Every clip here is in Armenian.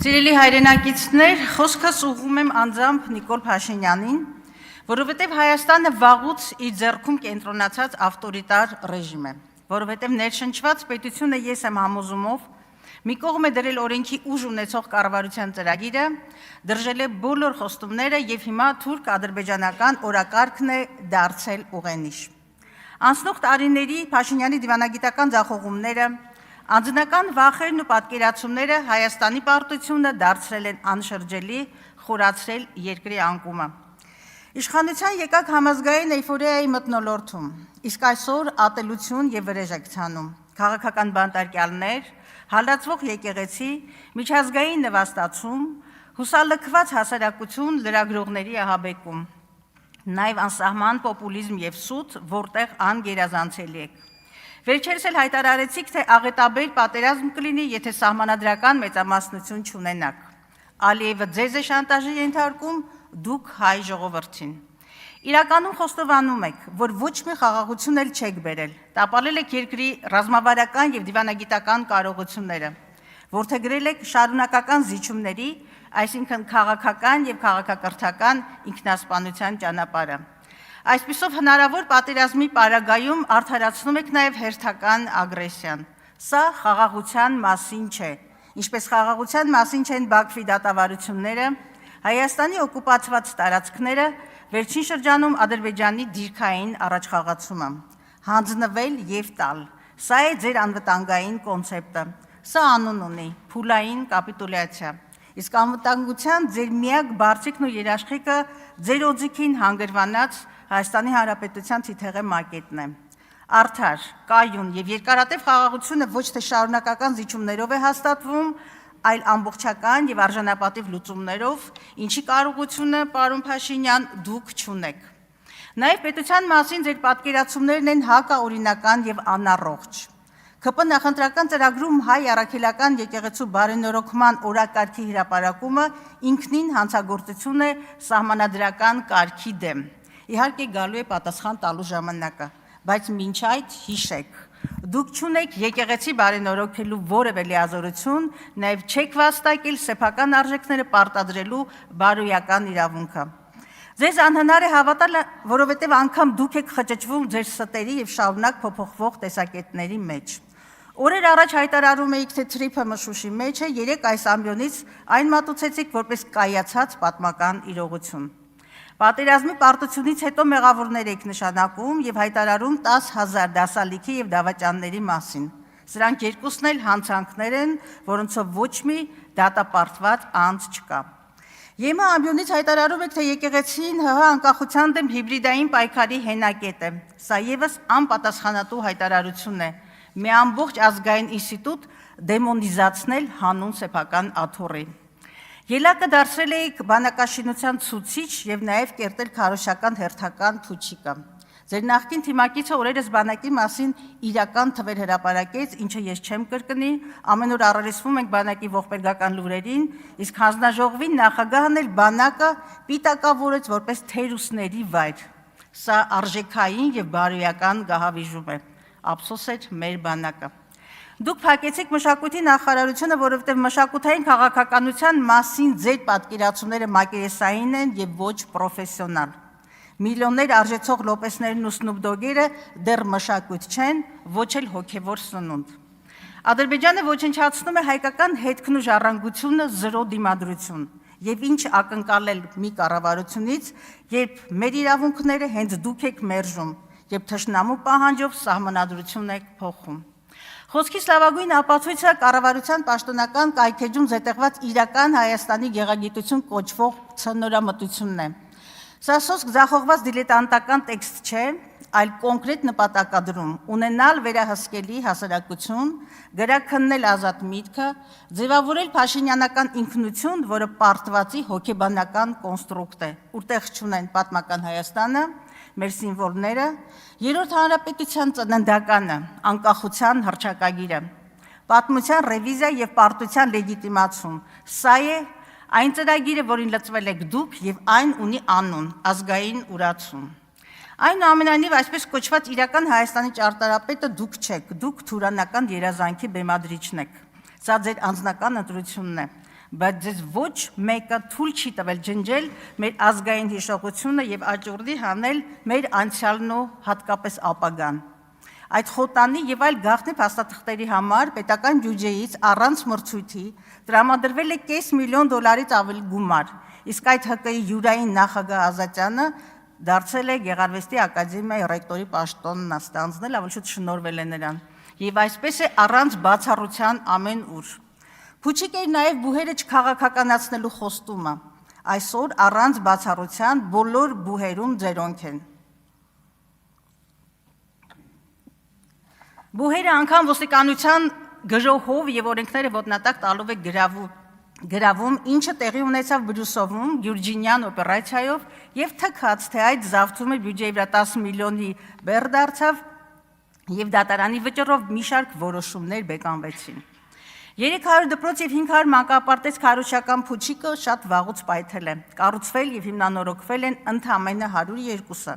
Սիրելի հայրենակիցներ, խոսքս ուղղում եմ անձամբ Նիկոլ Փաշինյանին, որովհետև Հայաստանը վաղուց իր ձեռքում կենտրոնացած ավտորիտար ռեժիմ է, որովհետև ներշնչված պետությունը ես եմ համոզումով, մի կողմ է դրել օրենքի ուժ ունեցող կառավարության ծրագիրը, դրժել է բոլոր խոստումները եւ հիմա թուրք-ադրբեջանական օրակարգն է դարձել ուղենիշ։ Անցնող տարիների Փաշինյանի դիվանագիտական ձախողումները, անձնական վախերն ու պատկերացումները Հայաստանի պարտությունը դարձրել են անշրջելի, խորացրել երկրի անկումը։ Իշխանության եկակ համազգային էյֆորիայի մթնոլորտում, իսկ այսօր ատելություն եւ վրեժակցանում, քաղաքական բանտարկյալներ, հալածվող եկեղեցի, միջազգային նվաստացում, հուսալքված հասարակություն, լրագրողների ահաբեկում, նաեւ անսահման պոպուլիզմ եւ սուտ, որտեղ անգերազանցելի է։ Վերջերս էլ հայտարարեցիք, թե աղետաբեր պատերազմ կլինի, եթե սահմանադրական մեծամասնություն չունենաք։ Ալիևը ձեզ է շանտաժի ենթարկում, դուք հայ ժողովրդին։ Իրականում խոստովանում եք, որ ոչ մի խաղաղություն էլ չեք բերել, տապալել եք երկրի ռազմավարական եւ դիվանագիտական կարողությունները, որդեգրել եք շարունակական զիջումների, այսինքն քաղաքական եւ քաղաքակրթական ինքնասպանության ճանապարհը։ Այսպիսով հնարավոր պատերազմի պարագայում արդարացնում եք նաև հերթական ագրեսիան։ Սա խաղաղության մասին չէ, ինչպես խաղաղության մասին չեն Բաքվի դատավարությունները, Հայաստանի օկուպացված տարածքները, վերջին շրջանում Ադրբեջանի դիրքային առաջխաղացումը։ Հանձնվել եւ տալ։ Սա է ձեր անվտանգային կոնցեպտը։ Սա անուն ունի՝ փուլային կապիտուլյացիա։ Իսկ անվտանգության ձեր միակ բարձիկն ու երաշխիքը ձեր օձիքին հանգրվանած Հայաստանի Հանրապետության թիթեղե մակետն է։ Արդար, կայուն եւ երկարատև խաղաղությունը ոչ թե շարունակական զիջումներով է հաստատվում, այլ ամբողջական եւ արժանապատիվ լուծումներով, ինչի կարողությունը, պարոն Փաշինյան, դուք չունեք։ Նաեւ պետության մասին ձեր պատկերացումներն են հակաօրինական եւ անառողջ։ ԿՊ նախընտրական ծրագրում հայ առաքելական եկեղեցու բարենորոգման օրակարգի հրապարակումը ինքնին հանցագործություն է սահմանադրական կարգի դեմ։ Իհարկե գալու է պատասխան տալու ժամանակը, բայց մինչ այդ հիշեք, դուք չունեք եկեղեցի բարենորոգելու որևէ լիազորություն, նաև չեք վաստակել սեփական արժեքները պարտադրելու բարոյական իրավունքը։ Ձեզ անհնար է հավատալ, որովհետև անգամ դուք եք խճճվում ձեր ստերի եւ շարունակ փոփոխվող տեսակետների մեջ։ Օրեր առաջ հայտարարում էիք, թե թրիփը մշուշի մեջ է, երեք այս ամբիոնից այն մատուցեցիք որպես կայացած պատմական իրողություն։ Պատերազմի պարտությունից հետո մեղավորներ եք նշանակում եւ հայտարարում 10,000 դասալիքի եւ դավաճանների մասին։ Սրանք երկուսն էլ հանցանքներ են, որոնցով ոչ մի դատապարտված անձ չկա։ ԵՄ ամբիոնից հայտարարում եք, թե եկեղեցին ՀՀ անկախության դեմ հիբրիդային պայքարի հենակետ է։ Սա եւս անպատասխանատու հայտարարություն է։ Մի ամբողջ ազգային ինստիտուտ դեմոնիզացնել հանուն սեփական աթոռի։ Ելակը դարձրել էիք բանակաշինության ցուցիչ եւ նաեւ կերտել քարոշական հերթական փուչիկը։ Ձեր նախկին թիմակիցը օրերս բանակի մասին իրական թվեր հրապարակեց, ինչը ես չեմ կրկնի, ամեն օր առերեսվում ենք բանակի ողբերգական լուրերին, իսկ հանձնաժողովի նախագահն էլ բանակը պիտակավորեց որպես թերուսների վայր։ Սա արժեքային եւ բարոյական գահավիժում է։ Ափսոս էր մեր բանակը։ Դուք փակեցիք մշակույթի նախարարությունը, որովհետև մշակութային քաղաքականության մասին ձեր պատկերացումները մակերեսային են եւ ոչ պրոֆեսիոնալ։ Միլիոններ արժեցող լոպեսներն ու սնուպդոգերը դեռ մշակույթ չեն, ոչ էլ հոգևոր սնունդ։ Ադրբեջանը ոչնչացնում է հայկական հետքն ու ժառանգությունը զրո դիմադրություն եւ ինչ ակնկալել մի կառավարությունից, երբ մեր իրավունքները հենց դուք եք մերժում, երբ թշնամու պահանջով սահմանադրություն եք փոխում։ Խոսքիս լավագույն ապացույցը կառավարության պաշտոնական կայքեջում զետեղված իրական Հայաստանի գեղագիտություն կոչվող ցնորամտությունն է։ Սա սոսկ ձախողված դիլետանտական տեքստ չէ, այլ կոնկրետ նպատակադրում ունենալ վերահսկելի հասարակություն, գրաքննել ազատ միտքը, ձևավորել փաշինյանական ինքնություն, որը պարտվածի հոգեբանական կոնստրուկտ է, որտեղ չունեն պատմական Հայաստանը, մեր սիմվոլները, Երրորդ հանրապետության ծննդականը, անկախության հռչակագիրը, պատմության ռևիզիա եւ պարտության լեգիտիմացում։ Սա է այն ծրագիրը, որին լծվել եք դուք եւ այն ունի անուն՝ ազգային ուրացում։ Այնուամենայնիվ, այսպես կոչված իրական Հայաստանի ճարտարապետը դուք չեք, դուք թուրանական երազանքի բեմադրիչն եք։ Սա ձեր անձնական ընտրությունն է, բայց ձեզ ոչ մեկը թույլ չի տվել ջնջել մեր ազգային հիշողությունը եւ աճուրդի հանել մեր անցյալն ու հատկապես ապագան։ Այդ խոտանի եւ այլ գաղտնի փաստաթղթերի համար պետական բյուջեից առանց մրցույթի տրամադրվել է $500,000-ից ավելի գումար, իսկ այդ ՀԿ-ի յուրային նախագահ Ազատյանը դարձել է Գեղարվեստի ակադեմիայի ռեկտորի պաշտոնն ստանձնել, ավելի շուտ շնորհվել է նրան, եւ այսպես է առանց բացառության ամեն ուր։ Փուչիկ էր նաեւ բուհերը չքաղաքականացնելու խոստումը, այսօր առանց բացառության բոլոր բուհերում ձերոնք են։ Բուհերը անգամ ոստիկանության գժոհով եւ օրենքները ոտնատակ տալով է գրավում, ինչը տեղի ունեցավ Բրյուսովում Գյուրջինյան օպերացիայով եւ թքած, թե այդ զավթումը բյուջեի վրա 10 միլիոնի բեռ դարձավ եւ դատարանի վճռով մի շարք որոշումներ բեկանվեցին։ 300 դպրոց եւ 500 մանկապարտեզ քարոզչական փուչիկը շատ վաղուց պայթել է, կառուցվել եւ հիմնանորոգվել են ընդամենը 102-ը։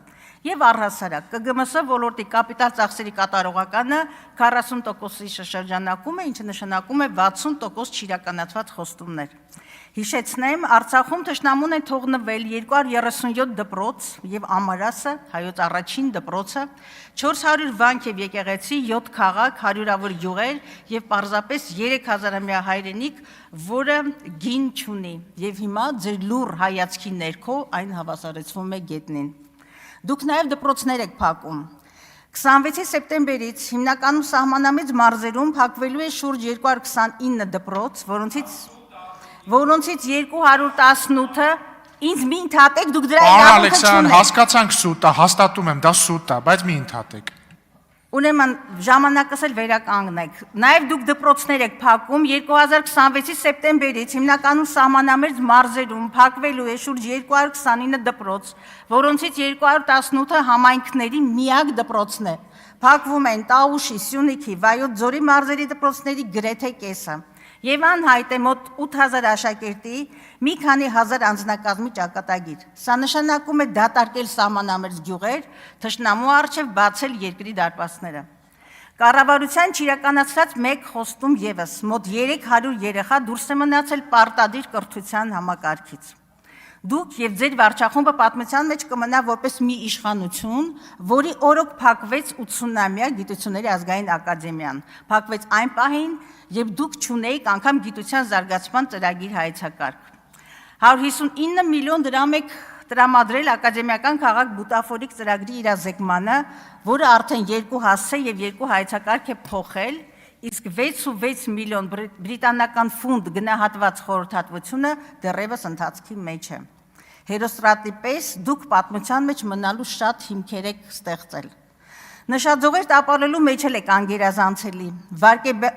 Եվ առհասարակ ԿԳՄՍ ոլորտի կապիտալ ծախսերի կատարողականը 40%-ի շրջանակում է, ինչը նշանակում է 60% չիրականացված խոստումներ։ Հիշեցնեմ, Արցախում թշնամուն են թողնվել 237 դպրոց եւ Ամարասը, հայոց առաջին դպրոցը, 400 վանք եւ եկեղեցի, 7 քաղաք, հարյուրավոր գյուղեր եւ պարզապես 3000-ամյա հայրենիք, որը գին չունի եւ հիմա ձեր լուր հայացքի ներքո այն հավասարեցվում է գետնին։ Դուք նաև դպրոցներ եք փակում։ 26 սեպտեմբերից հիմնականում սահմանամիջ մարզերում փակվելու է շուրջ 229 դպրոց, որոնցից 218-ը ինձ մի ընդհատեք, դուք դրա իրավունքը չունեք։ Հասկացանք սուտ է, հաստատում եմ, դա սուտ է, բայց մի ընդհատեք։ Ուրեմն ժամանակս էլ վերականգնեք։ Նաև դուք դպրոցներ եք փակում 2026-ի սեպտեմբերից հիմնականում սահմանամերձ մարզերում փակվելու է շուրջ 229 դպրոց, որոնցից 218-ը համայնքների միակ դպրոցն է։ Փակվում են Տաուշի, Սյունիքի, Վայոց ձորի մարզերի դպրոցների գրեթե կեսը։ Եվ անհայտ է մոտ 8000 աշակերտի մի քանի հազար անձնակազմի ճակատագիր։ Սա նշանակում է դատարկել սահմանամերձ գյուղեր, թշնամու առջև բացել երկրի դարպասները։ Կառավարության չիրականացրած մեկ խոստում եւս մոտ 300 երեխա դուրս է մնացել պարտադիր կրթության համակարգից։ Դուք եւ ձեր վարչախումբը պատմության մեջ կմնա որպես մի իշխանություն, որի օրոք փակվեց 80-ամյա Գիտությունների ազգային ակադեմիան։ Փակվեց այն պահին, երբ դուք չունեիք անգամ գիտության զարգացման ծրագիր հայեցակարգ։ 159 միլիոն դրամ եք տրամադրել ակադեմիական քաղաք բուտաֆորիկ ծրագրի իրազեկմանը, որը արդեն 2 հասցե եւ 2 հայեցակարգ է փոխել, իսկ 6.6 միլիոն բրիտանական ֆունտ գնահատված խորհրդատվությունը դեռևս ընթացքի մեջ է։ Հերոստրատի պես դուք պատմության մեջ մնալու շատ հիմքեր եք ստեղծել։ Նշաձողեր տապալելու մեջ էլ եք անգերազանցելի։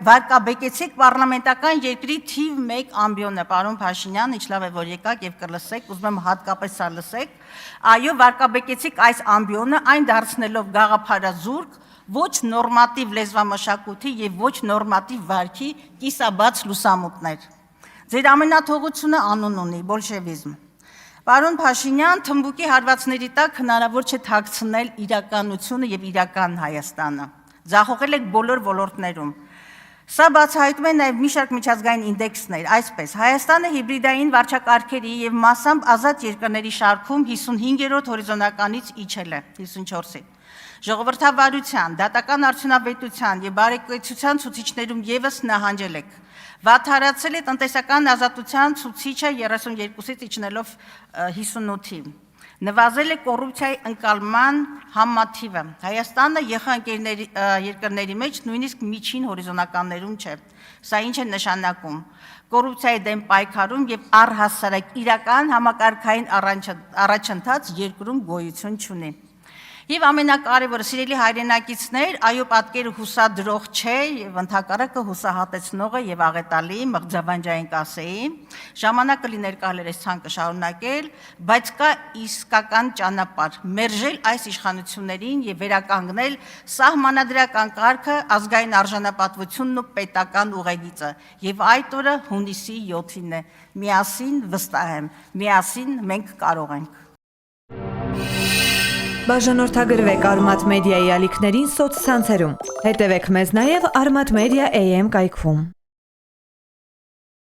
Վարկաբեկեցիք պարլամենտական երկրի թիվ 1 ամբիոնը, պարոն Փաշինյան, ինչ լավ է, որ եկաք եւ կլսեք, ուզում եմ հատկապես սա լսեք։ Այո, վարկաբեկեցիք այս ամբիոնը, այն դարձնելով գաղափարազուրկ, ոչ նորմատիվ լեզվամշակույթի եւ ոչ նորմատիվ վարքի կիսաբաց լուսամուտներ։ Ձեր ամենաթողությունը անուն ունի՝ բոլշևիզմ։ Պարոն Փաշինյան, թմբուկի հարվածների տակ հնարավոր չէ թաքցնել իրականությունը եւ իրական Հայաստանը։ Ձախողել եք բոլոր ոլորտներում։ Սա բացահայտում է նաեւ մի շարք միջազգային ինդեքսներ, այսպես Հայաստանը հիբրիդային վարչակարգերի եւ մասամբ ազատ երկրների շարքում 55-րդ հորիզոնականից իջել է 54-ի։ Ժողովրդավարության, դատական արդյունավետության եւ բարեկեցության ցուցիչներում եւս նահանջել եք։ Վատթարացել է տնտեսական ազատության ցուցիչը 32-ից իջնելով 58-ի։ Նվազել է կոռուպցիայի ընկալման համատիվը։ Հայաստանը ԵԽ երկրների մեջ նույնիսկ միջին հորիզոնականներում չէ։ Սա ինչ է նշանակում։ Կոռուպցիայի դեմ պայքարում եւ առհասարակ իրական համակարգային առաջընթաց երկրում գոյություն չունի։ Եվ ամենակարևորը, սիրելի հայրենակիցներ, այո, պատկերը հուսադրող չէ եւ ընդհակառակը հուսահատեցնող է եւ աղետալի, մղձավանջային կասեի։ Ժամանակը լիներ կարելի այս ցանկը շարունակել, բայց կա իսկական ճանապարհ՝ մերժել այս իշխանություններին եւ վերականգնել սահմանադրական կարգը, ազգային արժանապատվությունն ու պետական ուղեգիծը։ Եվ այդ օրը հունիսի 7-ին է։ Միասին վստահ եմ, միասին մենք կարող ենք։ Բաժանորդագրվեք Արմատ մեդիայի ալիքներին սոցցանցերում։ Հետևեք մեզ նաև Armat Media AM կայքում։